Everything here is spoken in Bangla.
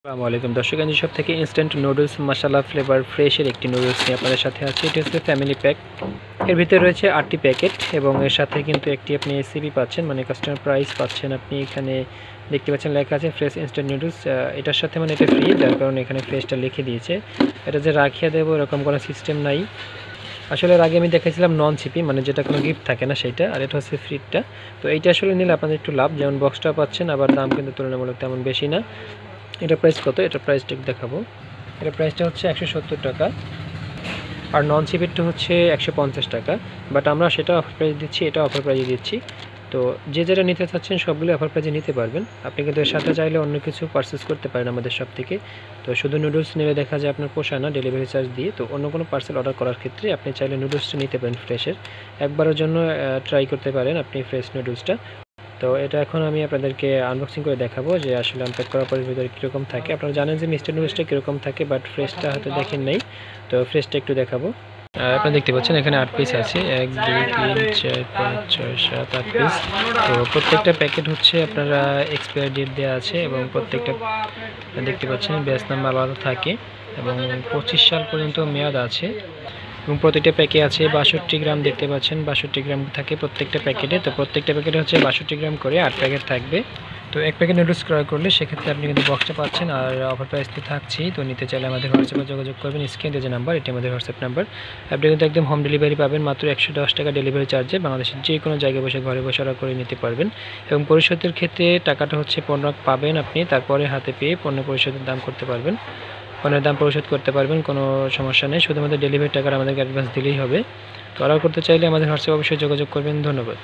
আসসালামু আলাইকুম দর্শক, আমি সব থেকে ইনস্ট্যান্ট নুডলস মশলা ফ্লেভার ফ্রেশের একটি নুডলস নিয়ে আপনাদের সাথে আছে। এটি হচ্ছে ফ্যামিলি প্যাক। এর ভিতরে রয়েছে 8টি প্যাকেট এবং এর সাথে কিন্তু একটি আপনি এসিপি পাচ্ছেন, মানে কাস্টমার প্রাইস পাচ্ছেন। আপনি এখানে দেখতে পাচ্ছেন লেখা আছে ফ্রেশ ইনস্ট্যান্ট নুডলস। এটার সাথে মানে এটা ফ্রি, যার কারণে এখানে ফ্রেশটা লিখে দিয়েছে। এটা যে রাখিয়ে দেবো এরকম কোনো সিস্টেম নাই। আসলে এর আগে আমি দেখেছিলাম নন সিপি, মানে যেটা কোনো গিফট থাকে না সেইটা, আর এটা হচ্ছে ফ্রিটা। তো এইটা আসলে নিলে আপনাদের একটু লাভ, যেমন বক্সটা পাচ্ছেন, আবার দাম কিন্তু তুলনামূলক তেমন বেশি না। এটা প্রাইস কত? এটা প্রাইসটা দেখাবো। এটা প্রাইসটা হচ্ছে 170 টাকা, আর নন সিপিটটা হচ্ছে 150 টাকা। বাট আমরা সেটা অফার প্রাইস দিচ্ছি, এটা অফার প্রাইজে দিচ্ছি। তো যে যেটা নিতে চাচ্ছেন সবগুলো অফার প্রাইজে নিতে পারবেন। আপনি কিন্তু এর সাথে চাইলে অন্য কিছু পারচেস করতে পারেন আমাদের শপ থেকে। তো শুধু নুডলস নিলে দেখা যায় আপনার পোষায় না ডেলিভারি চার্জ দিয়ে। তো অন্য কোনো পার্সেল অর্ডার করার ক্ষেত্রে আপনি চাইলে নুডলসটা নিতে পারেন ফ্রেশের। একবারের জন্য ট্রাই করতে পারেন আপনি ফ্রেশ নুডলসটা। তো এটা এখন আমি আপনাদেরকে আনবক্সিং করে দেখাবো যে আসলে আনপ্যাক করার পরে ভিতরে কীরকম থাকে। আপনারা জানেন যে মিষ্টি নুডলসটা কীরকম থাকে, বাট ফ্রেশটা হয়তো দেখেন নেই। তো ফ্রেশটা একটু দেখাবো। আপনারা দেখতে পাচ্ছেন এখানে 8 পিস আছে, 1 2 3 4 5 6 7 8 পিস। তো প্রত্যেকটা প্যাকেট হচ্ছে আপনারা এক্সপায়ার ডেট দেওয়া আছে এবং প্রত্যেকটা দেখতে পাচ্ছেন ব্যাচ নাম্বার আলাদা থাকে এবং 25 সাল পর্যন্ত মেয়াদ আছে। এবং প্রতিটা প্যাকে আছে 62 গ্রাম, দেখতে পাচ্ছেন 62 গ্রাম থাকে প্রত্যেকটা প্যাকেটে। তো প্রত্যেকটা প্যাকেটে হচ্ছে 62 গ্রাম করে 8 প্যাকেট থাকবে। তো এক প্যাকেট নুডলস ক্রয় করলে সেক্ষেত্রে আপনি কিন্তু বক্সটা পাচ্ছেন, আর অফার প্রাইস তো থাকছেই। তো নিতে চাইলে আমাদের হোয়াটসঅ্যাপে যোগাযোগ করবেন, স্ক্রিনে যে নাম্বার, এটি আমাদের হোয়াটসঅ্যাপ নাম্বার। আপনি কিন্তু একদম হোম ডেলিভারি পাবেন মাত্র 110 টাকা ডেলিভারি চার্জে। বাংলাদেশের যে কোনো জায়গায় বসে ঘরে বসে অর্ডার করে নিতে পারবেন। এবং পরিশোধের ক্ষেত্রে টাকাটা হচ্ছে পণ্য পাবেন আপনি, তারপরে হাতে পেয়ে পণ্য পরিশোধের দাম করতে পারবেন, পণ্যের দাম পরিশোধ করতে পারবেন, কোনো সমস্যা নেই। শুধুমাত্র ডেলিভারি টাকাটা আমাদেরকে অ্যাডভান্স দিলেই হবে। তো অর্ডার করতে চাইলে আমাদের হোয়াটসঅ্যাপ অবশ্যই যোগাযোগ করবেন। ধন্যবাদ।